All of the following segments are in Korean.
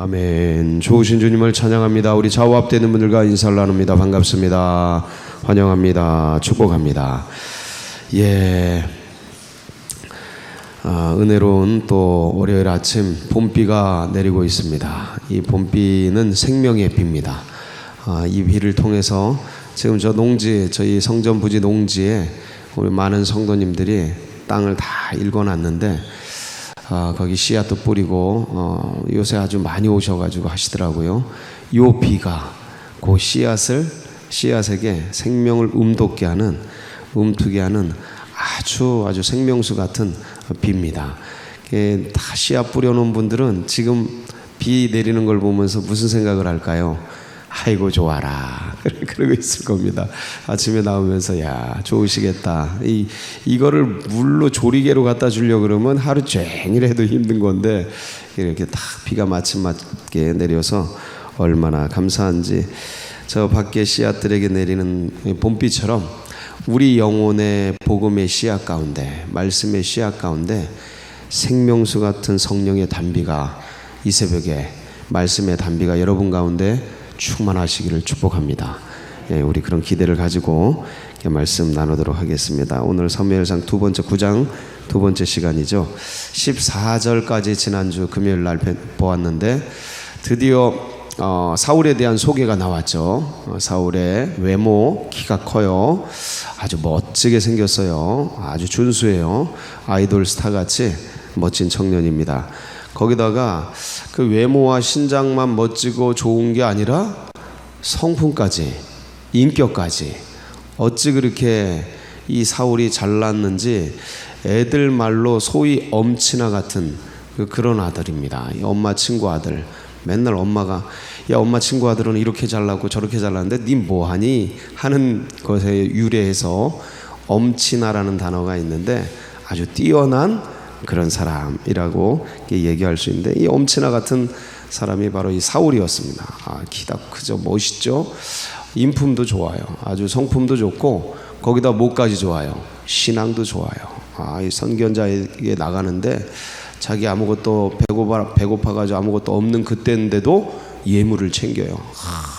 아멘. 좋으신 주님을 찬양합니다. 우리 좌우 앞되는 분들과 인사를 나눕니다. 반갑습니다. 환영합니다. 축복합니다. 은혜로운 또 월요일 아침 봄비가 내리고 있습니다. 이 봄비는 생명의 비입니다. 이 비를 통해서 지금 저 농지, 저희 성전 부지 농지에 우리 많은 성도님들이 땅을 다 일궈놨는데 거기 씨앗도 뿌리고 요새 아주 많이 오셔가지고 하시더라고요. 요 비가 그 씨앗에게 생명을 움돋게 하는, 움트게 하는 아주 생명수 같은 비입니다. 다 씨앗 뿌려놓은 분들은 지금 비 내리는 걸 보면서 무슨 생각을 할까요? 아이고 좋아라 그러고 있을 겁니다. 아침에 나오면서 야 좋으시겠다. 이거를 물로 조리개로 갖다 주려고 그러면 하루 종일 해도 힘든 건데 이렇게 딱 비가 마침 맞게 내려서 얼마나 감사한지. 저 밖에 씨앗들에게 내리는 봄비처럼 우리 영혼의 복음의 씨앗 가운데, 말씀의 씨앗 가운데 생명수 같은 성령의 단비가 이 새벽에, 말씀의 단비가 여러분 가운데 충만하시기를 축복합니다. 우리 그런 기대를 가지고 말씀 나누도록 하겠습니다. 오늘 사무엘상 9장 두 번째 시간이죠. 14절까지 지난주 금요일 날 보았는데 드디어 사울에 대한 소개가 나왔죠. 사울의 외모, 키가 커요. 아주 멋지게 생겼어요. 아주 준수해요. 아이돌 스타같이 멋진 청년입니다. 거기다가 그 외모와 신장만 멋지고 좋은 게 아니라 성품까지, 인격까지. 어찌 그렇게 이 사울이 잘났는지 애들 말로 소위 엄친아 같은 그런 아들입니다. 엄마 친구 아들. 맨날 엄마가 야 엄마 친구 아들은 이렇게 잘나고 저렇게 잘났는데 니 뭐하니? 하는 것에 유래해서 엄친아라는 단어가 있는데 아주 뛰어난 그런 사람이라고 얘기할 수 있는데 이 엄친아 같은 사람이 바로 이 사울이었습니다. 키도 크죠, 멋있죠, 인품도 좋아요, 아주 성품도 좋고 거기다 목까지 좋아요, 신앙도 좋아요. 이 선견자에게 나가는데 자기 아무것도 배고파가지고 아무것도 없는 그때인데도 예물을 챙겨요.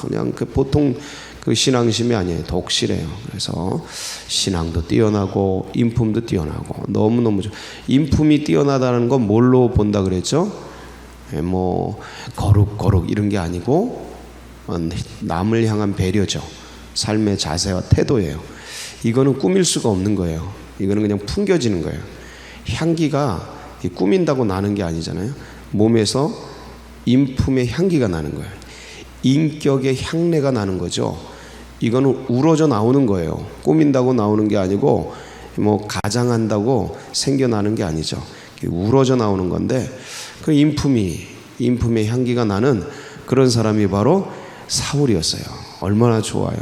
그냥 보통 그 신앙심이 아니에요. 독실해요. 그래서 신앙도 뛰어나고 인품도 뛰어나고 너무너무 인품이 뛰어나다는 건 뭘로 본다 그랬죠? 뭐 거룩 이런 게 아니고 남을 향한 배려죠. 삶의 자세와 태도예요. 이거는 꾸밀 수가 없는 거예요. 이거는 그냥 풍겨지는 거예요. 향기가 꾸민다고 나는 게 아니잖아요. 몸에서 인품의 향기가 나는 거예요. 인격의 향내가 나는 거죠. 이거는 우러져 나오는 거예요. 꾸민다고 나오는 게 아니고 뭐 가장한다고 생겨나는 게 아니죠. 우러져 나오는 건데 그 인품의 향기가 나는 그런 사람이 바로 사울이었어요. 얼마나 좋아요.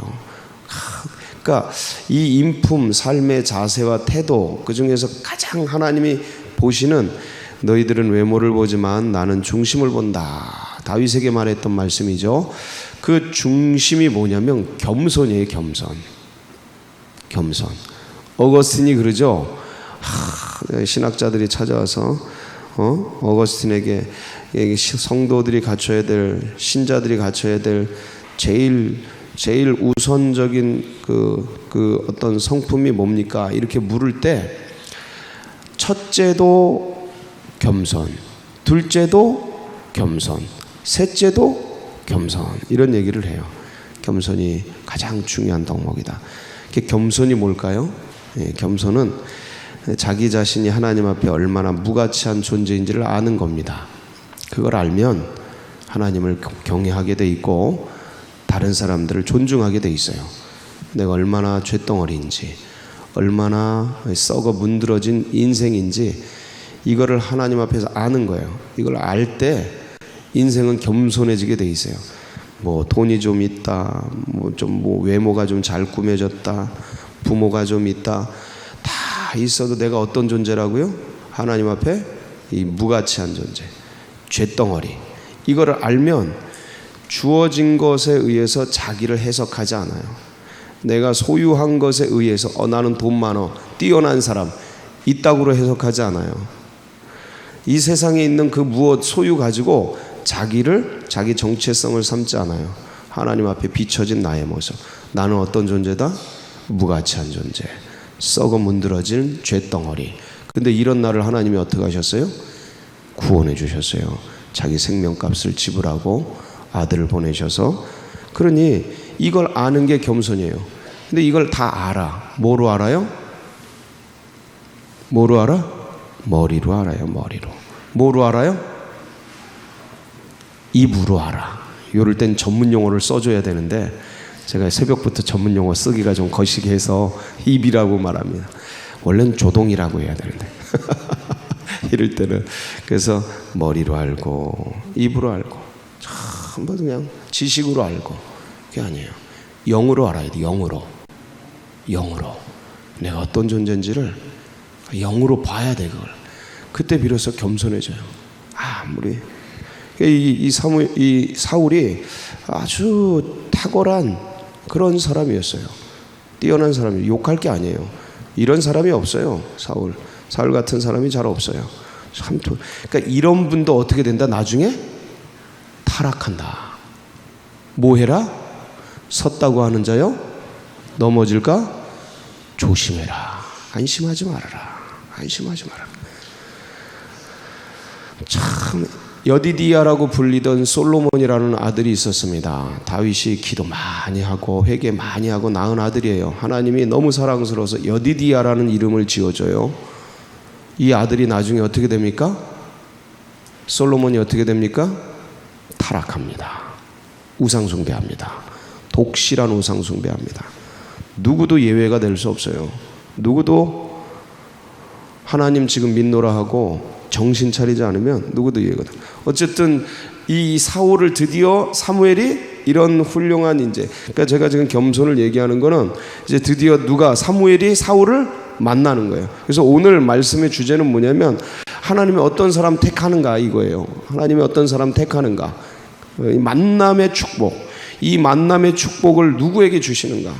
그러니까 이 인품, 삶의 자세와 태도, 그 중에서 가장 하나님이 보시는, 너희들은 외모를 보지만 나는 중심을 본다. 다윗에게 말했던 말씀이죠. 그 중심이 뭐냐면 겸손이에요. 겸손. 어거스틴이 그러죠. 신학자들이 찾아와서 어거스틴에게 성도들이 갖춰야 될, 신자들이 갖춰야 될 제일 우선적인 그 어떤 성품이 뭡니까? 이렇게 물을 때 첫째도 겸손, 둘째도 겸손, 셋째도 겸손, 이런 얘기를 해요. 겸손이 가장 중요한 덕목이다. 겸손이 뭘까요? 겸손은 자기 자신이 하나님 앞에 얼마나 무가치한 존재인지를 아는 겁니다. 그걸 알면 하나님을 경외하게 돼 있고 다른 사람들을 존중하게 돼 있어요. 내가 얼마나 쇳덩어리인지, 얼마나 썩어 문드러진 인생인지 이거를 하나님 앞에서 아는 거예요. 이걸 알 때 인생은 겸손해지게 돼 있어요. 뭐 돈이 좀 있다, 뭐 외모가 좀 잘 꾸며졌다, 부모가 좀 있다, 다 있어도 내가 어떤 존재라고요? 하나님 앞에 이 무가치한 존재, 쇳덩어리. 이거를 알면 주어진 것에 의해서 자기를 해석하지 않아요. 내가 소유한 것에 의해서 나는 돈 많어, 뛰어난 사람 있다고로 해석하지 않아요. 이 세상에 있는 그 무엇 소유 가지고 자기 정체성을 삼지 않아요. 하나님 앞에 비춰진 나의 모습. 나는 어떤 존재다? 무가치한 존재, 썩어 문드러진 죄덩어리. 근데 이런 나를 하나님이 어떻게 하셨어요? 구원해 주셨어요. 자기 생명값을 지불하고 아들을 보내셔서. 그러니 이걸 아는 게 겸손이에요. 근데 이걸 다 알아. 뭐로 알아요? 뭐로 알아? 머리로 알아요. 머리로. 뭐로 알아요? 입으로 알아. 이럴 땐 전문 용어를 써줘야 되는데 제가 새벽부터 전문 용어 쓰기가 좀 거시기 해서 입이라고 말합니다. 원래는 조동이라고 해야 되는데 이럴 때는. 그래서 머리로 알고 입으로 알고 전부 그냥 지식으로 알고. 그게 아니에요. 영으로 알아야 돼. 영으로. 내가 어떤 존재인지를 영으로 봐야 돼. 그걸. 그때 비로소 겸손해져요. 아무리 이 사울이 아주 탁월한 그런 사람이었어요. 뛰어난 사람이. 욕할 게 아니에요. 이런 사람이 없어요. 사울 같은 사람이 잘 없어요. 참. 그러니까 이런 분도 어떻게 된다? 나중에 타락한다. 뭐 해라? 섰다고 하는 자여 넘어질까 조심해라. 안심하지 말아라. 참, 여디디야라고 불리던 솔로몬이라는 아들이 있었습니다. 다윗이 기도 많이 하고 회개 많이 하고 낳은 아들이에요. 하나님이 너무 사랑스러워서 여디디야라는 이름을 지어줘요. 이 아들이 나중에 어떻게 됩니까? 솔로몬이 어떻게 됩니까? 타락합니다. 우상숭배합니다. 독실한 우상숭배합니다. 누구도 예외가 될 수 없어요. 누구도 하나님 지금 믿노라 하고 정신 차리지 않으면 누구도 예외가 돼. 어쨌든 이 사울을 드디어 사무엘이 이런 훌륭한 인재. 그러니까 제가 지금 겸손을 얘기하는 거는 이제 드디어 사무엘이 사울을 만나는 거예요. 그래서 오늘 말씀의 주제는 뭐냐면 하나님이 어떤 사람 택하는가 이거예요. 하나님이 어떤 사람 택하는가. 이 만남의 축복. 이 만남의 축복을 누구에게 주시는가.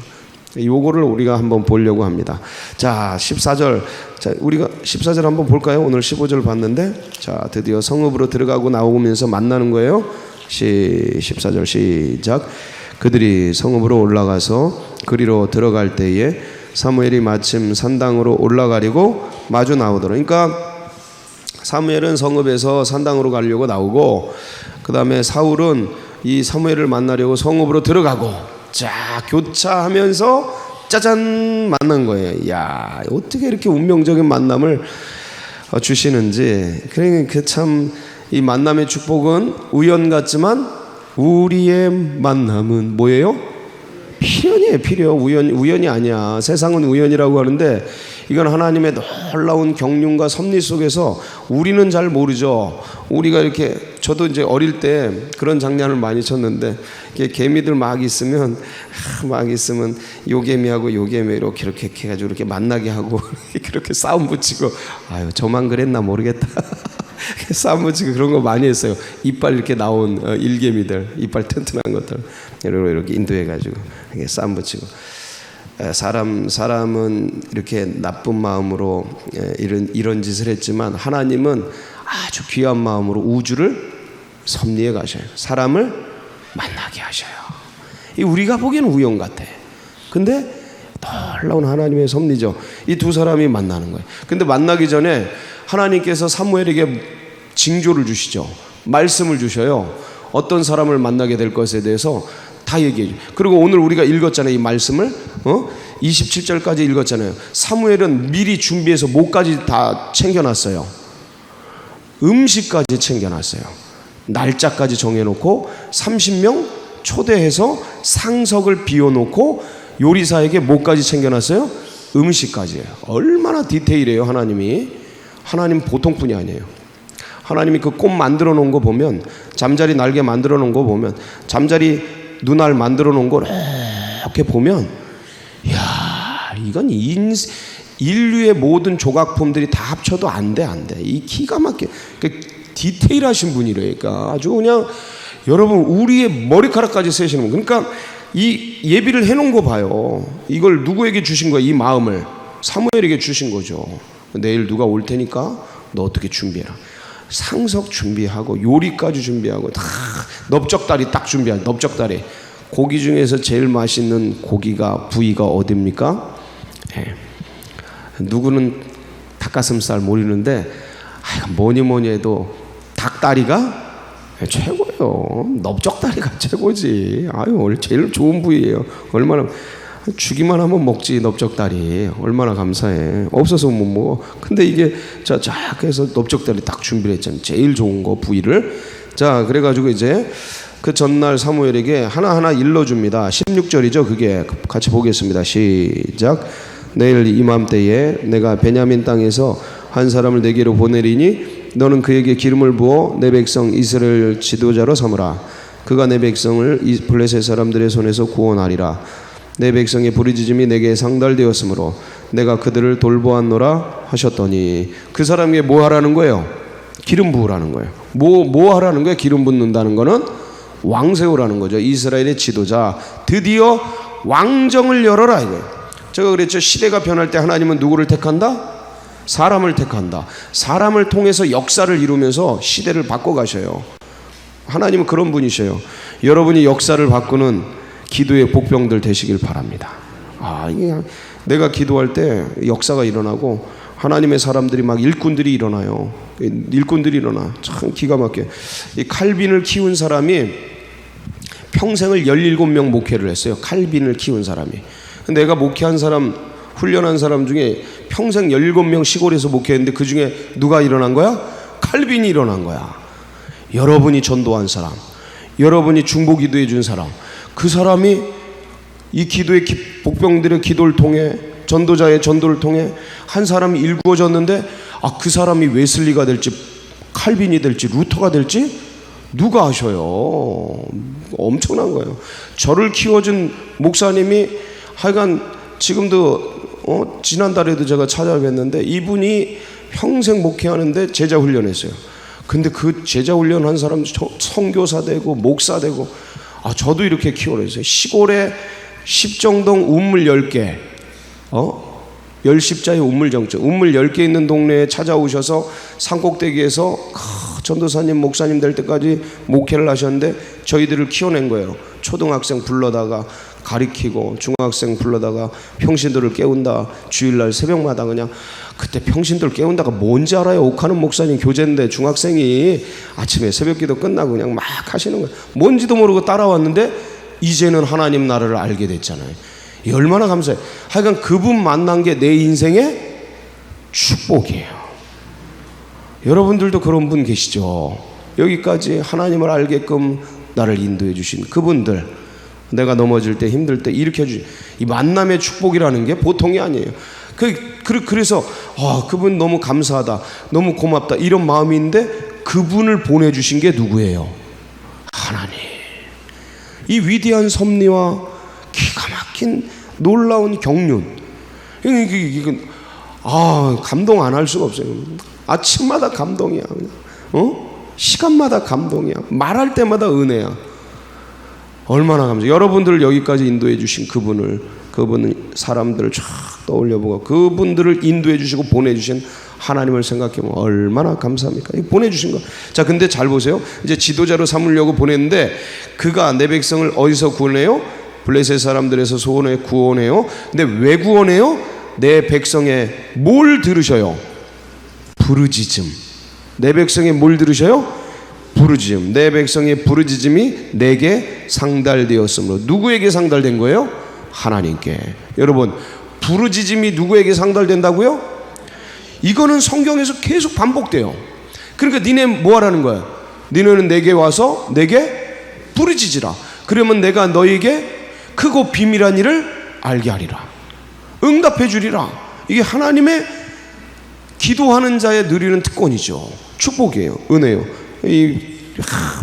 요거를 우리가 한번 보려고 합니다. 자, 14절. 자, 우리가 14절 한번 볼까요? 오늘 15절 봤는데. 자, 드디어 성읍으로 들어가고 나오면서 만나는 거예요. 14절 시작. 그들이 성읍으로 올라가서 그리로 들어갈 때에 사무엘이 마침 산당으로 올라가려고 마주 나오더라. 그러니까 사무엘은 성읍에서 산당으로 가려고 나오고, 그 다음에 사울은 이 사무엘을 만나려고 성읍으로 들어가고, 자, 교차하면서 짜잔 만난 거예요. 야, 어떻게 이렇게 운명적인 만남을 주시는지. 그러니까 참 이 만남의 축복은 우연 같지만 우리의 만남은 뭐예요? 필연이에요. 필연. 우연이 아니야. 세상은 우연이라고 하는데 이건 하나님의 놀라운 경륜과 섭리 속에서 우리는 잘 모르죠. 우리가 이렇게, 저도 이제 어릴 때 그런 장난을 많이 쳤는데, 개미들 막 있으면 요개미하고 요개미 이렇게 해가지고 이렇게 만나게 하고 그렇게 싸움 붙이고, 아유 저만 그랬나 모르겠다. 싸움 붙이고 그런 거 많이 했어요. 이빨 이렇게 나온 일개미들, 이빨 튼튼한 것들 이렇게 인도해가지고 이렇게 싸움 붙이고. 사람은 이렇게 나쁜 마음으로 이런 짓을 했지만 하나님은 아주 귀한 마음으로 우주를 섭리해 가셔요. 사람을 만나게 하셔요. 우리가 보기에는 우연 같아. 근데 놀라운 하나님의 섭리죠. 이 두 사람이 만나는 거예요. 근데 만나기 전에 하나님께서 사무엘에게 징조를 주시죠. 말씀을 주셔요. 어떤 사람을 만나게 될 것에 대해서 다 얘기해 줘요. 그리고 오늘 우리가 읽었잖아요. 이 말씀을 27절까지 읽었잖아요. 사무엘은 미리 준비해서 뭐까지 다 챙겨놨어요. 음식까지 챙겨놨어요. 날짜까지 정해놓고 30명 초대해서 상석을 비워놓고 요리사에게 뭐까지 챙겨놨어요? 음식까지예요. 얼마나 디테일해요. 하나님 보통 분이 아니에요. 하나님이 그 꽃 만들어 놓은 거 보면, 잠자리 날개 만들어 놓은 거 보면, 잠자리 눈알 만들어 놓은 걸 이렇게 보면, 이야, 이건 인류의 모든 조각품들이 다 합쳐도 안 돼. 이 기가 막혀. 디테일하신 분이라니까. 아주 그냥 여러분 우리의 머리카락까지 세시는 분. 그러니까 이 예비를 해놓은 거 봐요. 이걸 누구에게 주신 거야? 이 마음을 사무엘에게 주신 거죠. 내일 누가 올 테니까 너 어떻게 준비해라. 상석 준비하고 요리까지 준비하고 다 넓적다리 딱 준비한 넓적다리. 고기 중에서 제일 맛있는 고기가 부위가 어디입니까? 예. 누구는 닭가슴살 모르는데 뭐니 해도 닭다리가 최고예요. 넓적다리가 최고지. 아유, 제일 좋은 부위예요. 얼마나 주기만 하면 먹지. 넓적다리 얼마나 감사해. 없어서 못 먹어. 근데 이게 자 해서 넓적다리 딱 준비를 했잖아요. 제일 좋은 거 부위를. 자, 그래가지고 이제 그 전날 사무엘에게 하나하나 일러줍니다. 16절이죠. 그게 같이 보겠습니다. 시작. 내일 이맘때에 내가 베냐민 땅에서 한 사람을 내게로 보내리니 너는 그에게 기름을 부어 내 백성 이스라엘 지도자로 삼으라. 그가 내 백성을 블레셋 사람들의 손에서 구원하리라. 내 백성의 부르짖음이 내게 상달되었으므로 내가 그들을 돌보았노라 하셨더니, 그 사람에게 뭐 하라는 거예요? 기름 부으라는 거예요. 뭐 하라는 거예요? 기름 붓는다는 거는 왕 세우라는 거죠. 이스라엘의 지도자, 드디어 왕정을 열어라 이거예요. 제가 그랬죠. 시대가 변할 때 하나님은 누구를 택한다? 사람을 택한다. 사람을 통해서 역사를 이루면서 시대를 바꿔가셔요. 하나님은 그런 분이셔요. 여러분이 역사를 바꾸는 기도의 복병들 되시길 바랍니다. 이게 내가 기도할 때 역사가 일어나고 하나님의 사람들이 막 일꾼들이 일어나요. 일꾼들이 일어나. 참 기가 막혀. 이 칼빈을 키운 사람이 평생을 17명 목회를 했어요. 칼빈을 키운 사람이. 내가 목회한 사람, 훈련한 사람 중에 평생 17명 시골에서 목회했는데 그 중에 누가 일어난 거야? 칼빈이 일어난 거야. 여러분이 전도한 사람, 여러분이 중보 기도해 준 사람, 그 사람이 이 기도의 복병들의 기도를 통해, 전도자의 전도를 통해 한 사람이 일구어졌는데, 그 사람이 웨슬리가 될지 칼빈이 될지 루터가 될지 누가 아셔요? 엄청난 거예요. 저를 키워준 목사님이 하여간 지금도 지난달에도 제가 찾아뵀는데 이분이 평생 목회하는데 제자 훈련했어요. 근데 그 제자 훈련한 사람 선교사 되고 목사 되고, 저도 이렇게 키워냈어요. 시골에 십정동 우물 10개, 열십자의 우물정점, 우물 10개 있는 동네에 찾아오셔서 산꼭대기에서 전도사님 목사님 될 때까지 목회를 하셨는데 저희들을 키워낸 거예요. 초등학생 불러다가 가리키고 중학생 불러다가 평신도를 깨운다. 주일날 새벽마다 그냥, 그때 평신도를 깨운다가 뭔지 알아요? 옥하는 목사님 교재인데 중학생이 아침에 새벽기도 끝나고 그냥 막 하시는 거예요. 뭔지도 모르고 따라왔는데 이제는 하나님 나라를 알게 됐잖아요. 얼마나 감사해요. 하여간 그분 만난 게 내 인생의 축복이에요. 여러분들도 그런 분 계시죠? 여기까지 하나님을 알게끔 나를 인도해 주신 그분들, 내가 넘어질 때 힘들 때 일으켜 주신 이 만남의 축복이라는 게 보통이 아니에요. 그래서 그분 너무 감사하다, 너무 고맙다 이런 마음인데, 그분을 보내주신 게 누구예요? 하나님. 이 위대한 섭리와 기가 막힌 놀라운 경륜, 이건 감동 안 할 수가 없어요. 아침마다 감동이야. 시간마다 감동이야. 말할 때마다 은혜야. 얼마나 감사해요. 여러분들을 여기까지 인도해 주신 그분은 사람들을 쫙 떠올려보고 그분들을 인도해 주시고 보내주신 하나님을 생각해보면 얼마나 감사합니까? 보내주신 거. 자, 근데 잘 보세요. 이제 지도자로 삼으려고 보냈는데, 그가 내 백성을 어디서 구원해요? 블레셋 사람들에서 소원해 구원해요. 근데 왜 구원해요? 내 백성의 뭘 들으셔요? 부르짖음. 내 백성의 뭘 들으셔요? 부르짖음. 내 백성의 부르짖음이 내게 상달되었으므로. 누구에게 상달된 거예요? 하나님께. 여러분, 부르짖음이 누구에게 상달된다고요? 이거는 성경에서 계속 반복돼요. 그러니까 니네 뭐 하라는 거야? 니네는 내게 와서 내게 부르짖으라. 그러면 내가 너에게 크고 비밀한 일을 알게 하리라. 응답해 주리라. 이게 하나님의 기도하는 자의 누리는 특권이죠. 축복이에요. 은혜요.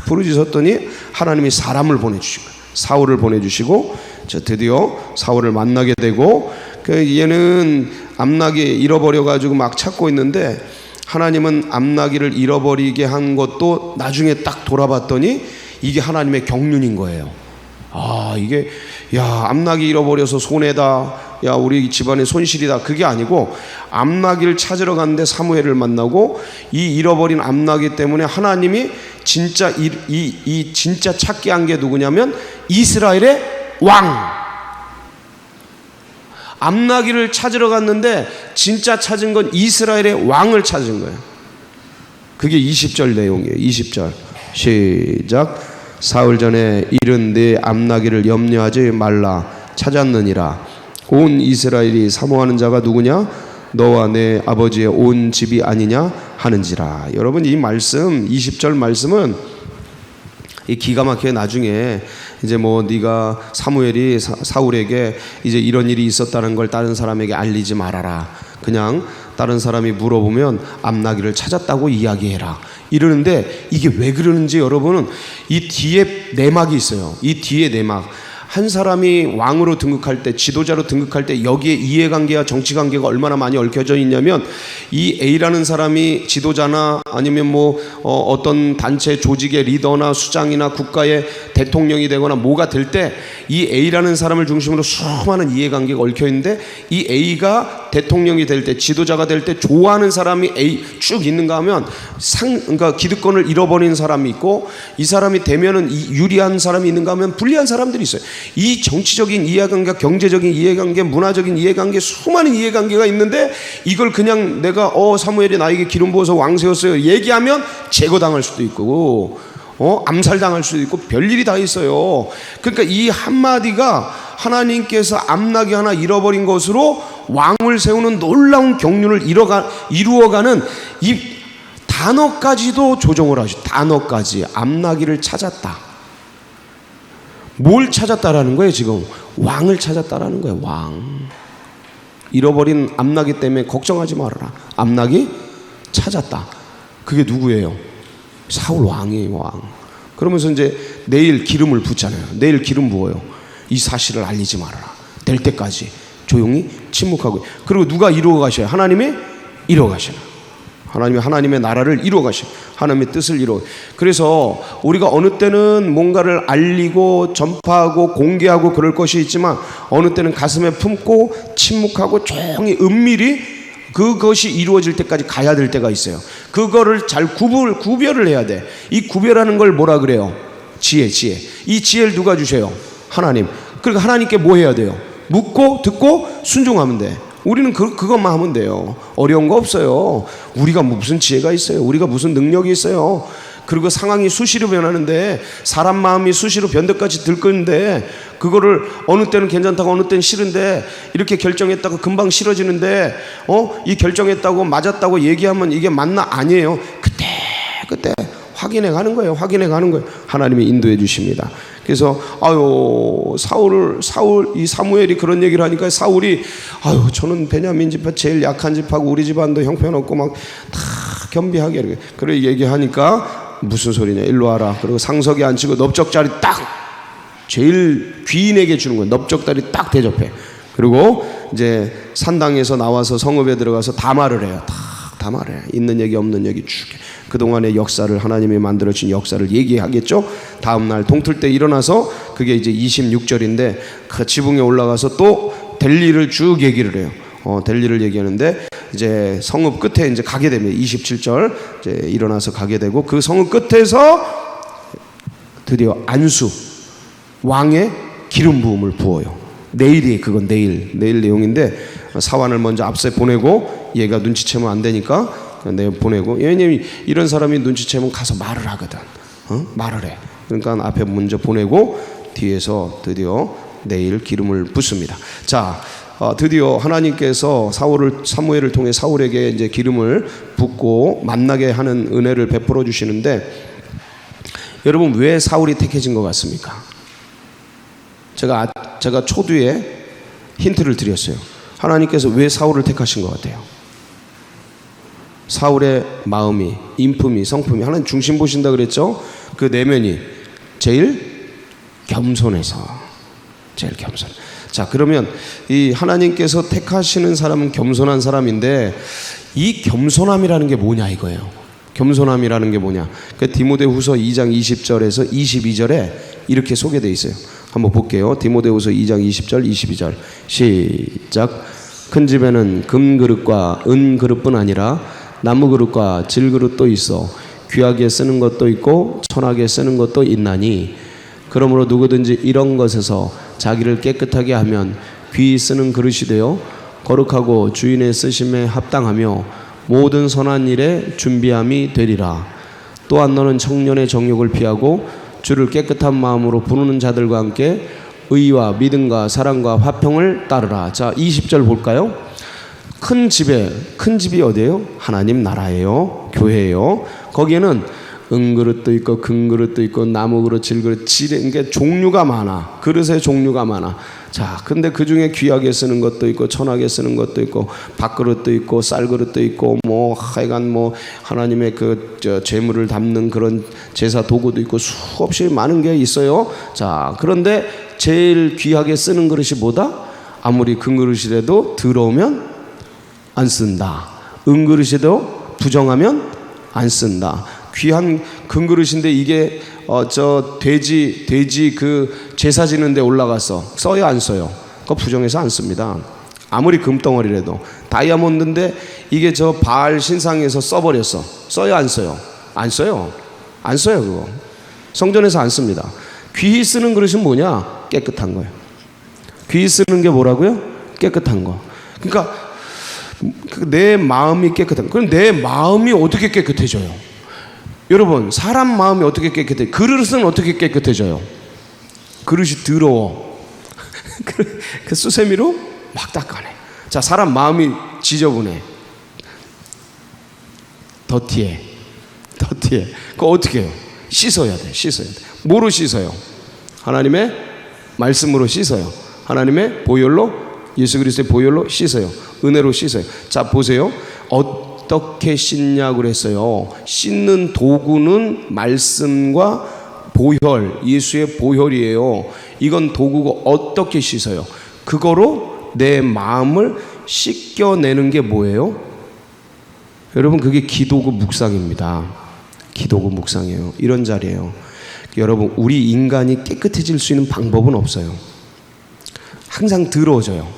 부르짖었더니 하나님이 사람을 보내주신 거예요. 사울을 보내주시고, 드디어 사울을 만나게 되고, 얘는 암나귀 잃어버려가지고 막 찾고 있는데, 하나님은 암나귀를 잃어버리게 한 것도 나중에 딱 돌아봤더니 이게 하나님의 경륜인 거예요. 이게 야, 암나귀 잃어버려서 손해다, 야 우리 집안의 손실이다, 그게 아니고 암나귀를 찾으러 갔는데 사무엘을 만나고 이 잃어버린 암나귀 때문에 하나님이 진짜 이 진짜 찾게 한 게 누구냐면 이스라엘의 왕. 암나귀를 찾으러 갔는데 진짜 찾은 건 이스라엘의 왕을 찾은 거예요. 그게 20절 내용이에요. 20절 시작. 사흘 전에 이른 네 암나귀를 염려하지 말라 찾았느니라. 온 이스라엘이 사모하는 자가 누구냐? 너와 내 아버지의 온 집이 아니냐 하는지라. 여러분, 이 말씀 20절 말씀은 이 기가 막히게 나중에 이제 뭐 네가 사무엘이 사울에게 이제 이런 일이 있었다는 걸 다른 사람에게 알리지 말아라. 그냥 다른 사람이 물어보면 암나귀를 찾았다고 이야기해라. 이러는데 이게 왜 그러는지 여러분은 이 뒤에 내막이 있어요. 이 뒤에 내막. 한 사람이 왕으로 등극할 때, 지도자로 등극할 때 여기에 이해관계와 정치관계가 얼마나 많이 얽혀져 있냐면 이 A라는 사람이 지도자나 아니면 뭐 어떤 단체 조직의 리더나 수장이나 국가의 대통령이 되거나 뭐가 될 때 이 A라는 사람을 중심으로 수많은 이해관계가 얽혀 있는데 이 A가 대통령이 될 때, 지도자가 될 때 좋아하는 사람이 A 쭉 있는가 하면 그러니까 기득권을 잃어버린 사람이 있고, 이 사람이 되면은 유리한 사람이 있는가 하면 불리한 사람들이 있어요. 이 정치적인 이해관계, 경제적인 이해관계, 문화적인 이해관계, 수많은 이해관계가 있는데 이걸 그냥 내가 사무엘이 나에게 기름 부어서 왕 세웠어요 얘기하면 제거당할 수도 있고 암살당할 수도 있고 별일이 다 있어요. 그러니까 이 한마디가 하나님께서 암나귀 하나 잃어버린 것으로 왕을 세우는 놀라운 경륜을 이루어가는 이 단어까지도 조정을 하시고, 단어까지 암나귀를 찾았다. 뭘 찾았다라는 거예요? 지금 왕을 찾았다라는 거예요. 왕. 잃어버린 암나귀 때문에 걱정하지 말아라. 암나귀 찾았다. 그게 누구예요? 사울 왕이에요. 왕. 그러면서 이제 내일 기름을 붓잖아요. 내일 기름 부어요. 이 사실을 알리지 말아라. 될 때까지 조용히 침묵하고. 그리고 누가 이루어 가셔요? 하나님이 이루어 가셔요. 하나님이 하나님의 나라를 이루어 가셔요. 하나님의 뜻을 이루어. 그래서 우리가 어느 때는 뭔가를 알리고 전파하고 공개하고 그럴 것이 있지만 어느 때는 가슴에 품고 침묵하고 조용히 은밀히 그것이 이루어질 때까지 가야 될 때가 있어요. 그거를 잘 구별을 해야 돼. 이 구별하는 걸 뭐라 그래요? 지혜. 이 지혜를 누가 주세요? 하나님. 그러니까 하나님께 뭐 해야 돼요? 묻고 듣고 순종하면 돼. 우리는 그것만 하면 돼요. 어려운 거 없어요. 우리가 무슨 지혜가 있어요? 우리가 무슨 능력이 있어요? 그리고 상황이 수시로 변하는데, 사람 마음이 수시로 변덕같이 들끓는데 그거를 어느 때는 괜찮다고 어느 때는 싫은데 이렇게 결정했다고 금방 싫어지는데 이 결정했다고 맞았다고 얘기하면 이게 맞나? 아니에요. 그때 확인해 가는 거예요. 하나님이 인도해 주십니다. 그래서 이 사무엘이 그런 얘기를 하니까 사울이 저는 베냐민 집안 제일 약한 집하고 우리 집안도 형편없고 막 다 겸비하게 그래 얘기하니까 무슨 소리냐, 일로 와라. 그리고 상석에 앉히고 넓적다리 딱 제일 귀인에게 주는 거예요. 넓적다리 딱 대접해. 그리고 이제 산당에서 나와서 성읍에 들어가서 다 말을 해요. 다 말해. 있는 얘기 없는 얘기 쭉. 그동안의 역사를, 하나님이 만들어진 역사를 얘기하겠죠. 다음날 동틀 때 일어나서, 그게 이제 26절인데 그 지붕에 올라가서 또 될 일을 쭉 얘기를 해요. 될 일을 얘기하는데 이제 성읍 끝에 이제 가게 됩니다. 27절 이제 일어나서 가게 되고, 그 성읍 끝에서 드디어 안수 왕의 기름 부음을 부어요. 그건 내일 내용인데 사환을 먼저 앞서 보내고, 얘가 눈치채면 안 되니까 내가 보내고, 왜냐면 이런 사람이 눈치채면 가서 말을 하거든. 말을 해. 그러니까 앞에 먼저 보내고 뒤에서 드디어 내일 기름을 붓습니다. 자, 드디어 하나님께서 사무엘을 통해 사울에게 이제 기름을 붓고 만나게 하는 은혜를 베풀어 주시는데, 여러분 왜 사울이 택해진 것 같습니까? 제가 초두에 힌트를 드렸어요. 하나님께서 왜 사울을 택하신 것 같아요? 사울의 마음이, 인품이, 성품이 하나님 중심 보신다 그랬죠? 그 내면이 제일 겸손해서. 자, 그러면 이 하나님께서 택하시는 사람은 겸손한 사람인데, 이 겸손함이라는 게 뭐냐 이거예요. 그 디모데후서 2장 20절에서 22절에 이렇게 소개되어 있어요. 한번 볼게요. 디모데후서 2장 20절 22절 시작. 큰 집에는 금그릇과 은그릇뿐 아니라 나무그릇과 질그릇도 있어 귀하게 쓰는 것도 있고 천하게 쓰는 것도 있나니 그러므로 누구든지 이런 것에서 자기를 깨끗하게 하면 귀히 쓰는 그릇이 되어 거룩하고 주인의 쓰심에 합당하며 모든 선한 일에 준비함이 되리라. 또한 너는 청년의 정욕을 피하고 주를 깨끗한 마음으로 부르는 자들과 함께 의와 믿음과 사랑과 화평을 따르라. 자, 20절 볼까요? 큰 집이 어디예요? 하나님 나라예요. 교회예요. 거기에는 은그릇도 있고 금그릇도 있고 나무그릇, 질그릇, 그러니까 종류가 많아. 그릇의 종류가 많아. 자, 근데 그 중에 귀하게 쓰는 것도 있고 천하게 쓰는 것도 있고 밥그릇도 있고 쌀그릇도 있고 뭐 하여간 뭐 하나님의 제물을 담는 그런 제사 도구도 있고 수없이 많은 게 있어요. 자, 그런데 제일 귀하게 쓰는 그릇이 뭐다? 아무리 금그릇이라도 더러우면 안 쓴다. 은그릇이도 부정하면 안 쓴다. 귀한 금그릇인데 이게 돼지 그 제사 지는데 올라가서 써요 안 써요? 그거 부정해서 안 씁니다. 아무리 금덩어리라도. 다이아몬드인데 이게 저 바알 신상에서 써버렸어. 써요 안 써요? 안 써요. 안 써요 그거. 성전에서 안 씁니다. 귀히 쓰는 그릇은 뭐냐? 깨끗한 거예요. 귀히 쓰는 게 뭐라고요? 깨끗한 거. 그러니까 내 마음이 깨끗한. 그럼 내 마음이 어떻게 깨끗해져요? 여러분, 사람 마음이 어떻게 깨끗해? 그릇은 어떻게 깨끗해져요? 그릇이 더러워. 그 수세미로 막 닦아내. 자, 사람 마음이 지저분해. 더티해. 그거 어떻게 해요? 씻어야 돼. 뭐로 씻어요? 하나님의 말씀으로 씻어요. 하나님의 보혈로, 예수 그리스도의 보혈로 씻어요. 은혜로 씻어요. 자, 보세요. 어떻게 씻냐고 그랬어요. 씻는 도구는 말씀과 보혈, 예수의 보혈이에요. 이건 도구고 어떻게 씻어요? 그거로 내 마음을 씻겨내는 게 뭐예요? 여러분, 그게 기도구 묵상입니다. 기도구 묵상이에요. 이런 자리예요. 여러분, 우리 인간이 깨끗해질 수 있는 방법은 없어요. 항상 더러워져요.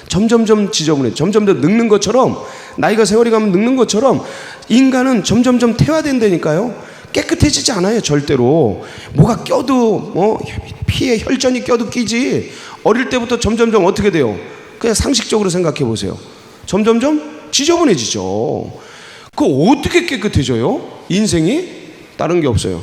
점점점 지저분해. 점점점 늙는 것처럼, 나이가 세월이 가면 늙는 것처럼 인간은 점점점 퇴화된다니까요. 깨끗해지지 않아요. 절대로. 뭐가 껴도 피에 혈전이 껴도 끼지. 어릴 때부터 점점점 어떻게 돼요? 그냥 상식적으로 생각해 보세요. 점점점 지저분해지죠. 그거 어떻게 깨끗해져요? 인생이? 다른 게 없어요.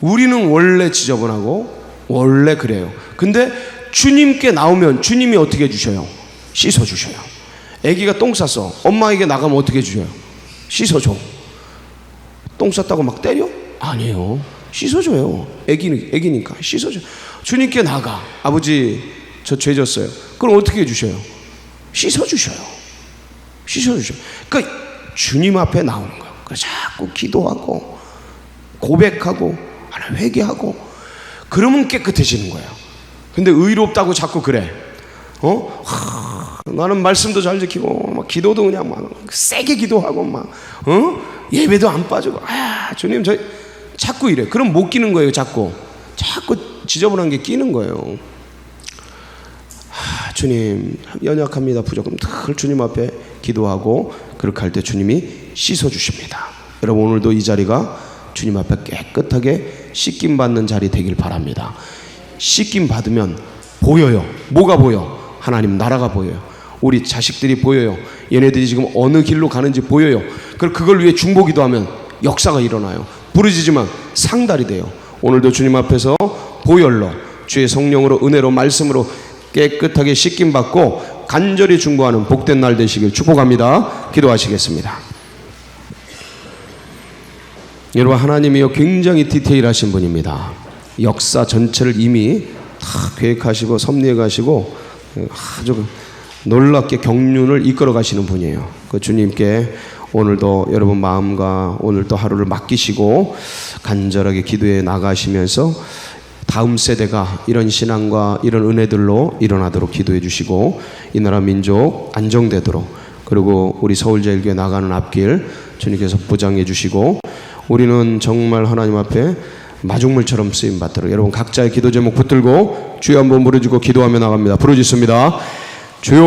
우리는 원래 지저분하고 원래 그래요. 근데 주님께 나오면 주님이 어떻게 해주셔요? 씻어주셔요. 애기가 똥 쌌어. 엄마에게 나가면 어떻게 해주셔요? 씻어줘. 똥 쌌다고 막 때려? 아니에요. 씻어줘요. 애기니까 씻어줘. 주님께 나가. 아버지, 저 죄 졌어요. 그럼 어떻게 해주셔요? 씻어주셔요. 그러니까 주님 앞에 나오는 거예요. 그래서 자꾸 기도하고 고백하고 회개하고 그러면 깨끗해지는 거예요. 근데 의롭다고 자꾸 그래. 나는 말씀도 잘 지키고 막 기도도 그냥 막 세게 기도하고 막 예배도 안 빠지고 주님 저 자꾸 이래. 그럼 못 끼는 거예요. 자꾸 지저분한 게 끼는 거예요. 주님 연약합니다. 부족합니다. 늘 주님 앞에 기도하고 그렇게 할 때 주님이 씻어주십니다. 여러분, 오늘도 이 자리가 주님 앞에 깨끗하게 씻김 받는 자리 되길 바랍니다. 씻김 받으면 보여요. 뭐가 보여? 하나님 나라가 보여요. 우리 자식들이 보여요. 얘네들이 지금 어느 길로 가는지 보여요. 그걸 위해 중보기도 하면 역사가 일어나요. 부르짖으면 상달이 돼요. 오늘도 주님 앞에서 보혈로, 주의 성령으로, 은혜로, 말씀으로 깨끗하게 씻김 받고 간절히 중보하는 복된 날 되시길 축복합니다. 기도하시겠습니다. 여러분, 하나님이요 굉장히 디테일하신 분입니다. 역사 전체를 이미 다 계획하시고 섭리해 가시고 아주 놀랍게 경륜을 이끌어 가시는 분이에요. 그 주님께 오늘도 여러분 마음과 오늘 또 하루를 맡기시고 간절하게 기도해 나가시면서 다음 세대가 이런 신앙과 이런 은혜들로 일어나도록 기도해 주시고 이 나라 민족 안정되도록, 그리고 우리 서울제일교회 나가는 앞길 주님께서 보장해 주시고 우리는 정말 하나님 앞에 마중물처럼 쓰임 받도록 여러분 각자의 기도 제목 붙들고 주여 한번 부르짖고 기도하며 나갑니다. 부르짖습니다. 주여